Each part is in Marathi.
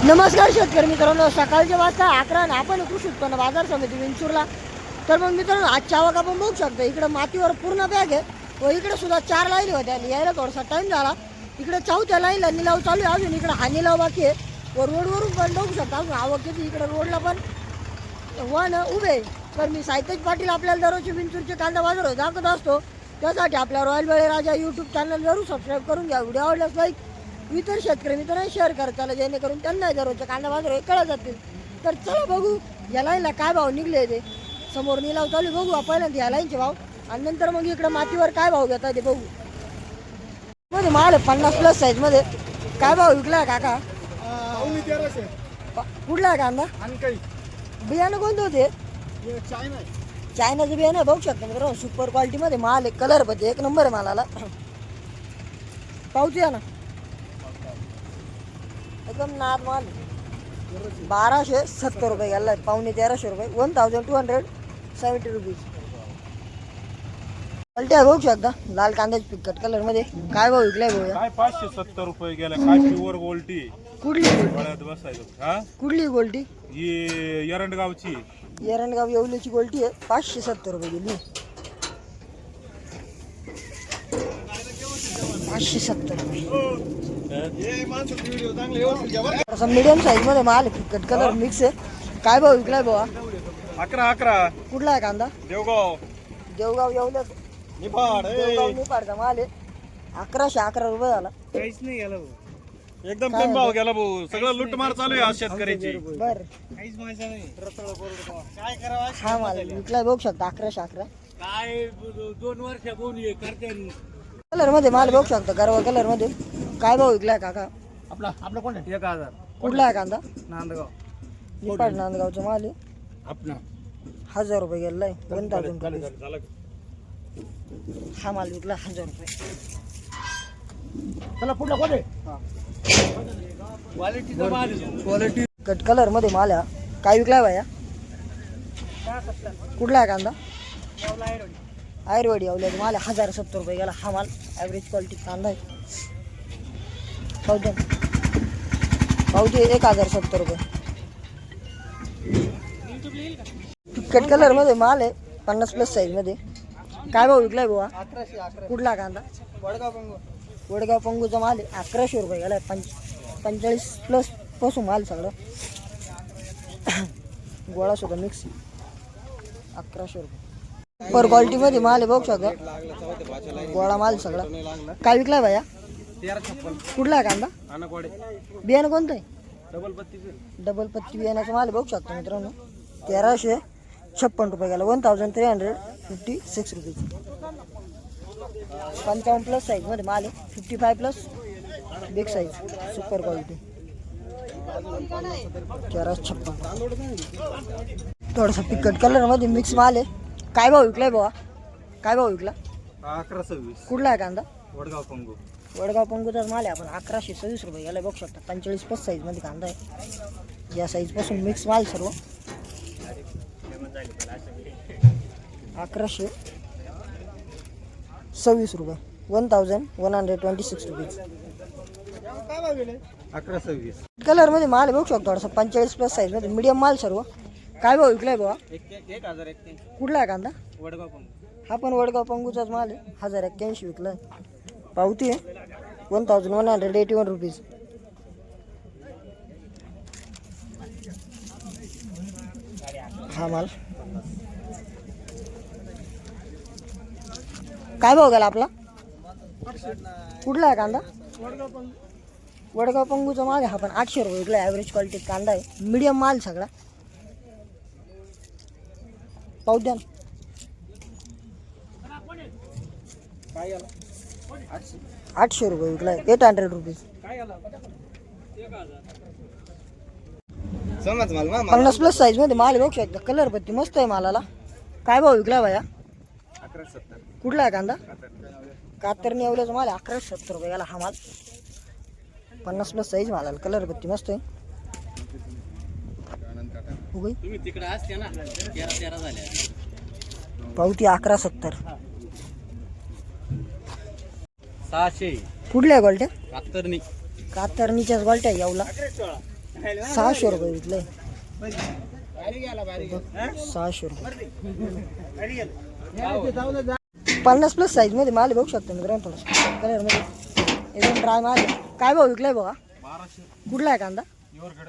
नमस्कार शेतकरी मित्रांनो, सकाळचे वाजता 11 आणि आपण कृषी उत्पन्न बाजार समिती विंचूरला. तर मग मित्रांनो, आजच्या आवक आपण बघू शकतो. इकडे मातीवर पूर्ण बॅग आहे व इकडे सुद्धा 4 लाईन होत्या. यायला थोडासा टाईम झाला. इकडे चौथ्या लाईनला निलाव चालू आहे. अजून इकडे हा निलाव बाकी आहे व रोडवरून पण बघू शकता अजून आवक किती. इकडे रोडला पण वन उभे. तर मी साहित्यज पाटील आपल्याला दररोजचे विंचूरचे कांदा बाजार दाखवत असतो. त्यासाठी आपल्या रॉयल बळीराजा यूट्यूब चॅनल जरूर सबस्क्राईब करून घ्या. व्हिडिओ आवडल्यास लाईक, इतर शेतकरी मित्रांना शेअर करताना जेणेकरून त्यांना दररोजच्या कांदा बाजार कळत जातील. तर चला बघू या लाईनला काय भाव निघले ते. समोर निलाव चालू बघू आपण या लाईनचे भाव आणि नंतर मग इकडे मातीवर काय भाव घेतात ते बघू. मध्ये माल 50+ साईज मध्ये काय भाव विकला काका? कुठला कांदा? बियाणं कोणतं होते? चायनाचं बियाणं बघू शकता मित्रांनो. सुपर क्वालिटी मध्ये माल आहे. कलर मध्ये एक नंबर आहे मालाला. पावती आहे ना एकदम नाद माल. 1270 रुपये गेला. 1350 रुपये. 1270 रुपीज. क्वालिटी आहे बघू शकता. लाल कांद्याची पिकट कलर मध्ये काय भाव विकलाय भाऊ? काय 570 रुपये गेला. काय प्युअर गोल्टी. कुठली गळ्यात बसायचं. हा कुठली गोल्टी? ही एरंडगावची. एरंडगाव येवलीची गोल्टी आहे. 570 रुपये गेली. 570 रुपये. मीडियम साईज मध्ये माल आहे. पिकट कलर मिक्स आहे. काय भाव विकलाय भाऊ? 11 कुठला आहे कांदा? देवगाव येवल्यात. निफाड. देवगाव निफाडचा माल आहे. 1111 रुपये झाला. काहीच नाही गेला भाऊ. एकदम कमी भाव गेला भाऊ. सगळं लुटमार चालू आहे आज शेतकऱ्याची. बर काहीच माहिती नाही. काय करावं? हा माल विकलाय बघू शकता. 1111 काय 2 वर्ष बोलू करते. कलर मध्ये माल बघू शकता. गरवा कलर मध्ये काय भाव विकलाय काका? आपला कोण 1000. कुठला आहे कांदा? नांदगाव. निफाड नांदगावचा माल आहे. आपला 1000 रुपये गेलाय. 1000 हा माल विकला 1000 रुपये. चला पुढला कोण आहे? क्वालिटी कट कलर मध्ये माल आहे. काय विकलाय भाया? कुठला आहे कांदा? आयुर्वेदी अवल्याचा माल आहे. 1070 रुपये गेला. हा माल ॲव्हरेज क्वालिटी कांदा आहे. पावती 1070 रुपये. कट कलर मध्ये माल आहे. 50+ साईज मध्ये काय भाव विकलाय बुवा? 1111. कुठला कांदा? वडगाव पंगूचा माल आहे. 1100 रुपये गेलाय. 45+ पासून माल सगळं. गोळा सुद्धा मिक्स. 1100 रुपये. पर क्वालिटी मध्ये माल आहे बघू शकता. गोळा माल सगळा. काय विकलाय भाया? 1356. कुठला आहे कांदा? आनकवाडे. बियाणं कोणतं आहे? डबल पत्ती बियाण्याचा माल बघू शकता मित्रांनो. 1356 रुपये गेला. 1356 रुपीज. 55+ साईज मध्ये माल आहे. 55+ बिग साईज सुपर क्वालिटी. 1356. थोडासा पिकट कलर मध्ये मिक्स माल आहे. काय भाव विकलाय बाबा? काय भाव विकला? 1126. कुठला आहे कांदा? वडगाव पंगू. वडगाव पंगूचाच माल आहे. आपण 1126 रुपये गेला बघू शकता. 45+ साईज मध्ये कांदा आहे. या साईज पासून मिक्स माल सर्व. 1126 रुपये. 1126 रुपीज. 1126. कलर मध्ये माल बघू शकतो. थोडासा 45+ साईज मध्ये मीडियम माल सर्व. काय भाव विकलाय बाबा? 1081. कुठला आहे कांदा? वडगाव पंगू. हा पण वडगाव पंगूचाच माल आहे. 1081 विकलाय. पावती आहे 1181 रुपीज. हा माल काय भाव गेला आपला? कुठला आहे कांदा? वडगाव पंगूचा माल आहे. हा पण 800 रुपये विकला. ॲव्हरेज क्वालिटी कांदा आहे. मीडियम माल सगळा. पाहू द्या ना. काय आला? 800 रुपये विकलाय. 800 रुपीज. 50+ साईज मध्ये माल बघू शकता. कलर पत्ती मस्त आहे मालाला. काय भाव विकला भाया? 1170. कुठला आहे कांदा? कातरणी एवढ्याचा माल 1170 रुपये गेला. हा माल 50+ साईज मालाला. कलर पत्ती मस्त आहे. तुम्ही तिकडे असते ना 13 झाल्या. पावती 1170. 600. कुठल्या गोल्ट्या? कातरणी. कातरणीच्याच गोल्ट्या येवला. 600 रुपये विकले. 600 रुपये. 50+ साईज मध्ये माल बघू शकतो मित्रांनो. थोडंसं कलर मध्ये एकदम ड्राय माल आहे. काय भाव विकलाय बघा? 1200. कुठला आहे कांदा? हिवरखेड.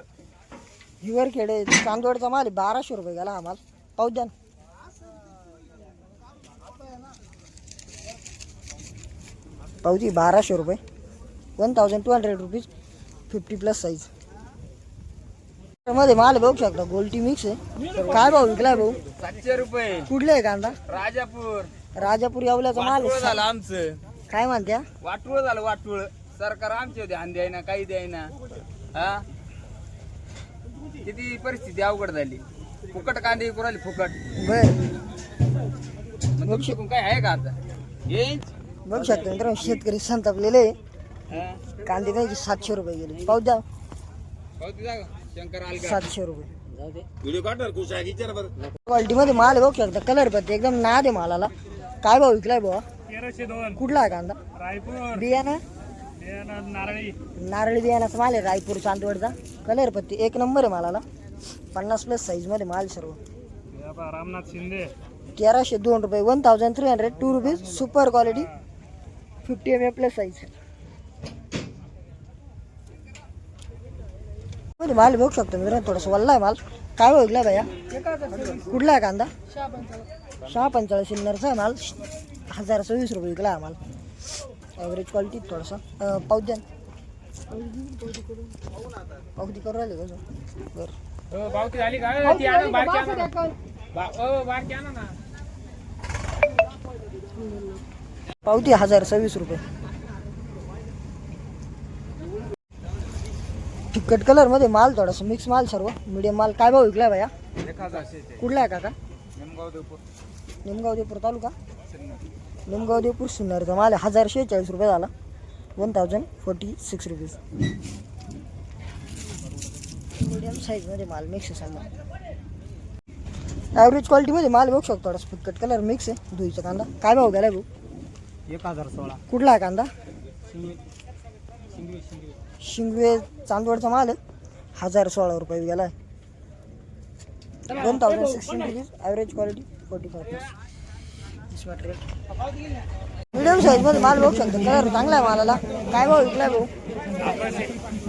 हिवरखेडे चांदवडचा माल आहे. 1200 रुपये गेला हा माल. पाहू द्या ना. पावती 1200 रुपये. 1200 रुपीज. 50+ साईज मध्ये माल बघू शकता. गोल्टी मिक्स आहे. काय भाव विकलाय भाऊ? 700 रुपये. कुठले आहे कांदा? राजापूर. राजापूर येवल्याचा माल वाटूळ आहे. झालं आमचं. काय म्हणत्या? वाटूळ झालं वाटूळ. सरकार आमचे ध्यान द्यायना काही द्यायना. हा किती परिस्थिती अवघड झाली. फुकट कांदे कुराली फुकट. बर मग तुमच्याकडून काय आहे का आता? येईन. बघू शकता मित्रांनो. शेतकरी संतापलेले आहे. हा. कांदे नाही 700 रुपये गेले. पाहू द्या. पावती जा गं. शंकर आलगा. 700 रुपये. व्हिडिओ काढणार खुश आहे विचार बरं. क्वालिटी मध्ये माल आहे बघू शकता. कलर पत्ते एकदम नाद आहे मालाला. काय भाव विकलाय भावा? 1302. कुठला आहे कांदा? रायपूर. बियाणं? नारळी. नारळी बियाणाचा माल आहे. रायपूर चांदवडचा. कलर पत्ती एक नंबर आहे मालाला. 50+ साईज मध्ये माल सर्व. रामनाथ शिंदे. 1302 रुपये. 1302 rupees. Super quality. 50 ml+ size मध्ये माल बघू शकतो मित्रांनो. थोडंसं वल्ला आहे माल. काय भाव विकलाय भैया? कुठला आहे कांदा? 645 सिन्नरचा आहे माल. 1024 रुपये विकला आहे माल. Average quality. थोडंसं पाऊस द्या. पावती करू राहिले का? बरं पावती झाली का? ती आणा बारकी आणा ना. बारकी आणा ना. पावती 1026 रुपये. फिकट कलर मध्ये माल. थोडासा मिक्स माल सर्व. मीडियम माल. काय भाव विकलाय भैया? 1000. कुठला आहे काका? निमगाव देवपूर. निमगाव देवपूर तालुका. निमगाव देवपूर सिन्नरचा माल आहे. 1046 रुपये झाला. 1046 रुपीज. मीडियम साईज मध्ये माल मिक्स आहे समजा. ॲव्हरेज क्वालिटी मध्ये माल बघू शकतो. थोडासा फिकट कलर मिक्स आहे. धुईचा कांदा. काय भाव गेलाय भाऊ? 1016. कुठला आहे कांदा? शिंगवे चांदवडचा माल आहे. 1016 रुपये गेला आहे. 1016 rupees. Average quality 45+. Medium size मध्ये माल बघू शकतो. कलर चांगला आहे मालाला. काय भाव विकलाय भाऊ?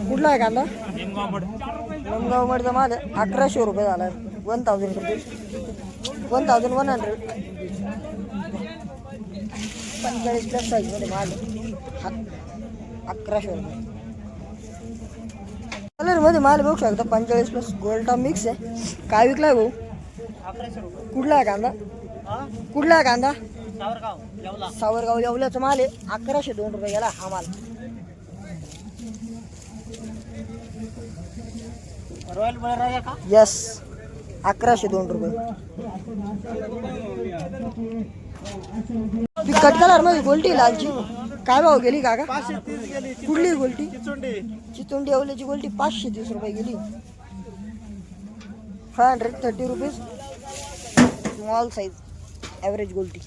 कुठला आहे कांदा? निमगाव मडचा माल आहे. 1100 रुपये झाला आहे. 1000 रुपीज. 1100. 45+ साईज मध्ये माल आहे. 1100 रुपये. कलर मध्ये माल बघू शकता. 45+ गोल्डा मिक्स आहे. काय विकलाय भाऊ? कुठला आहे कांदा? कुठला आहे कांदा? सावरगाव येवल्याचा माल आहे. 1102 रुपये गेला हा माल. यस 1102 रुपये. फिकट कलर मध्ये गोल्टी लालची. काय भाव गेली काका? 530 गेली. कुठली गोल्टी? चिचुंडी. चितुंडी येवल्याची गोल्टी 530 रुपये गेली. 530 रुपीज. Small size. ॲव्हरेज गोल्टी.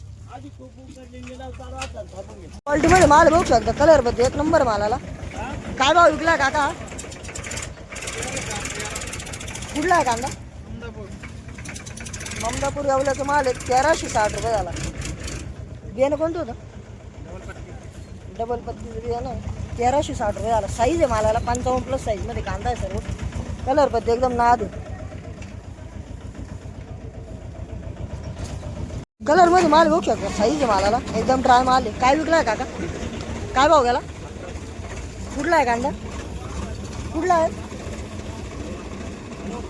क्वालिटी मध्ये माल बघू शकता. कलर बद्दल एक नंबर मालाला. काय भाव विकला काका? कुठला आहे कांदा? ममदापूर येवल्याचा माल आहे. 1360 रुपये झाला. बियाणं कोणतं होतं? डबल पत्ती बियाणं. 1360 रुपये झाला. साईज आहे मालाला. 55+ साईज मध्ये कांदा आहे सर्व. कलर बद्दल एकदम नाद आहे. कलर मध्ये माल बघू शकता. साईज आहे मालाला. एकदम ड्राय माल आहे. काय विकलाय काका? काय भाव गेला? कुठला आहे कांदा? कुठला आहे?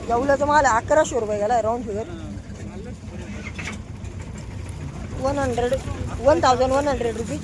येवल्याचा माल आहे. 1100 रुपये गेला. Round figure. 1100 रुपीज.